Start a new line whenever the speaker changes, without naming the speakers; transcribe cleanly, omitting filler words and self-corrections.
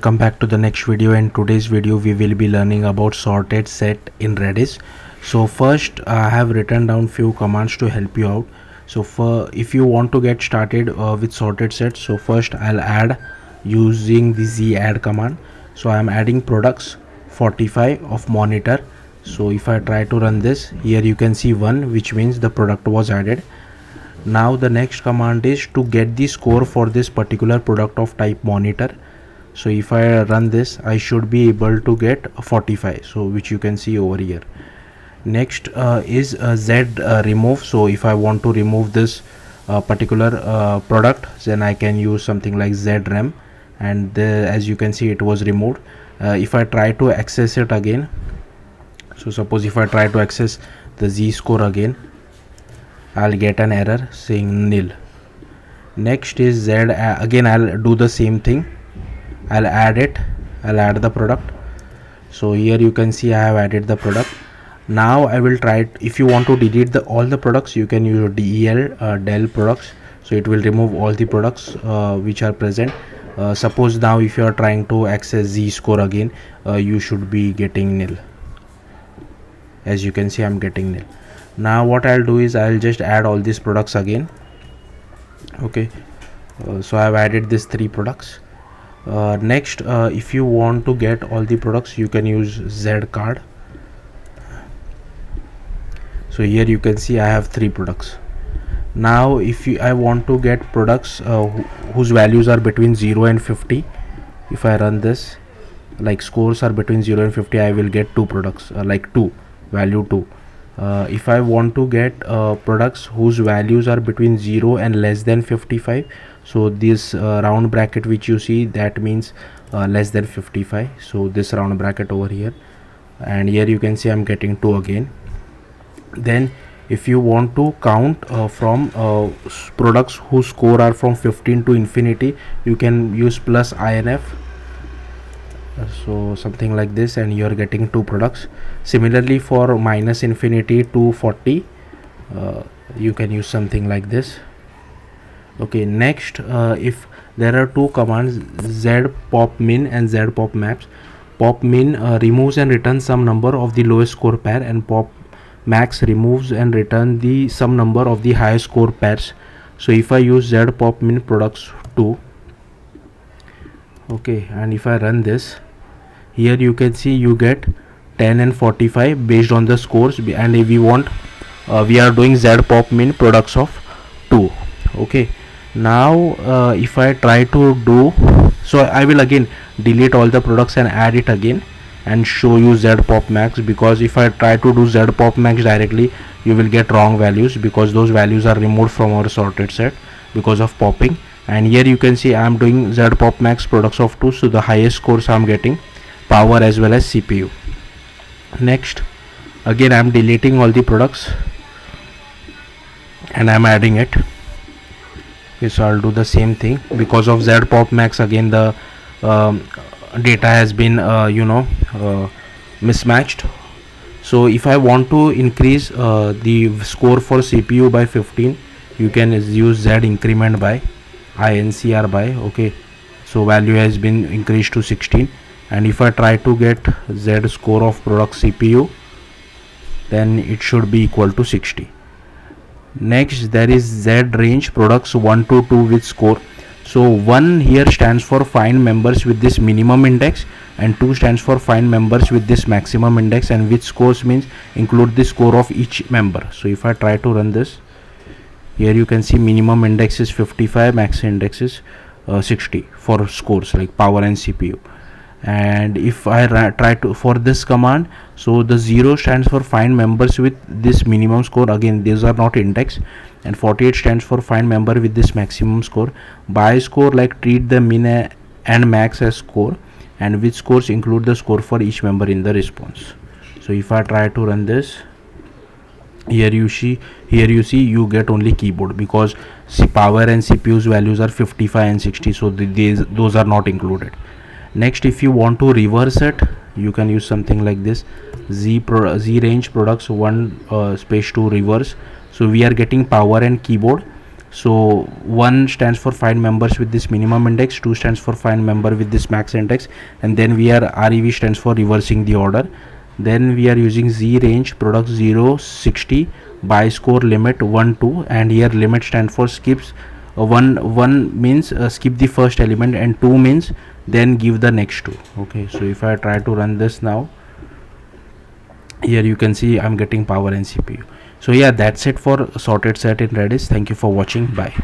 Come back to the next video. In today's video we will be learning about sorted set in Redis. So first I have written down few commands to help you out. So if you want to get started with sorted set, so first I'll add using the z add command. So I am adding products 45 of monitor. So if I try to run this, here you can see 1, which means the product was added. Now the next command is to get the score for this particular product of type monitor. So if I run this, I should be able to get 45, so which you can see over here. Next is z remove. So if I want to remove this particular product, then I can use something like zrem, and as you can see it was removed. If I try to access it again, so suppose if I try to access the z score again, I'll get an error saying nil. Next is z, again I'll do the same thing. I'll add the product. So here you can see I have added the product. Now I will try it. If you want to delete all the products, you can use del products. So it will remove all the products which are present. Suppose now if you are trying to access z score again, you should be getting nil. As you can see, I'm getting nil. Now what I'll do is I'll just add all these products again. Okay, so I've added these 3 products. Next, if you want to get all the products, you can use z card. So here you can see I have 3 products. Now if I want to get products whose values are between 0 and 50, if I run this, like scores are between 0 and 50, I will get 2 products, like 2 value 2. If I want to get products whose values are between 0 and less than 55, so this round bracket which you see, that means less than 55. So this round bracket over here, and here you can see I'm getting 2 again. Then if you want to count from products whose score are from 15 to infinity, you can use plus inf. So something like this, and you are getting 2 products. Similarly for minus infinity to 40, you can use something like this. Okay, next if there are 2 commands, z pop min and z pop max. Pop min removes and returns some number of the lowest score pair, and pop max removes and return the some number of the highest score pairs. So if I use z pop min products 2, okay, and if I run this, here you can see you get 10 and 45 based on the scores, and if we want we are doing z pop min products of 2. Okay, now if I try to do, so I will again delete all the products and add it again and show you z pop max, because if I try to do z pop max directly, you will get wrong values, because those values are removed from our sorted set because of popping. And here you can see I am doing z pop max products of 2, so the highest scores I am getting power as well as CPU. Next, again I am deleting all the products and I am adding it. Okay, so I'll do the same thing. Because of z pop max, again the data has been mismatched. So if I want to increase the score for CPU by 15, you can use z increment by incr by. Okay, so value has been increased to 16, and if I try to get z score of product CPU, then it should be equal to 60. Next, there is z range products 1 to 2 with score. So 1 here stands for find members with this minimum index, and 2 stands for find members with this maximum index, and with scores means include the score of each member. So if I try to run this, here you can see minimum index is 55, max index is 60 for scores like power and CPU. And if I try to for this command, so the 0 stands for find members with this minimum score, again these are not index, and 48 stands for find member with this maximum score. By score, like treat the min and max as score, and with scores include the score for each member in the response. So if I try to run this, here you see you get only keyboard, because power and CPU's values are 55 and 60, so those are not included. Next, if you want to reverse it, you can use something like this, z range products 1 space 2 reverse. So we are getting power and keyboard, So 1 stands for find members with this minimum index, 2 stands for find member with this max index, and then we are rev stands for reversing the order. Then we are using z range product 0 60 by score limit 1 2, and here limit stand for skips. 1 means skip the first element, and 2 means then give the next two. Okay, so if I try to run this now, here you can see I'm getting power and CPU. So yeah, that's it for sorted set in Redis. Thank you for watching. Bye.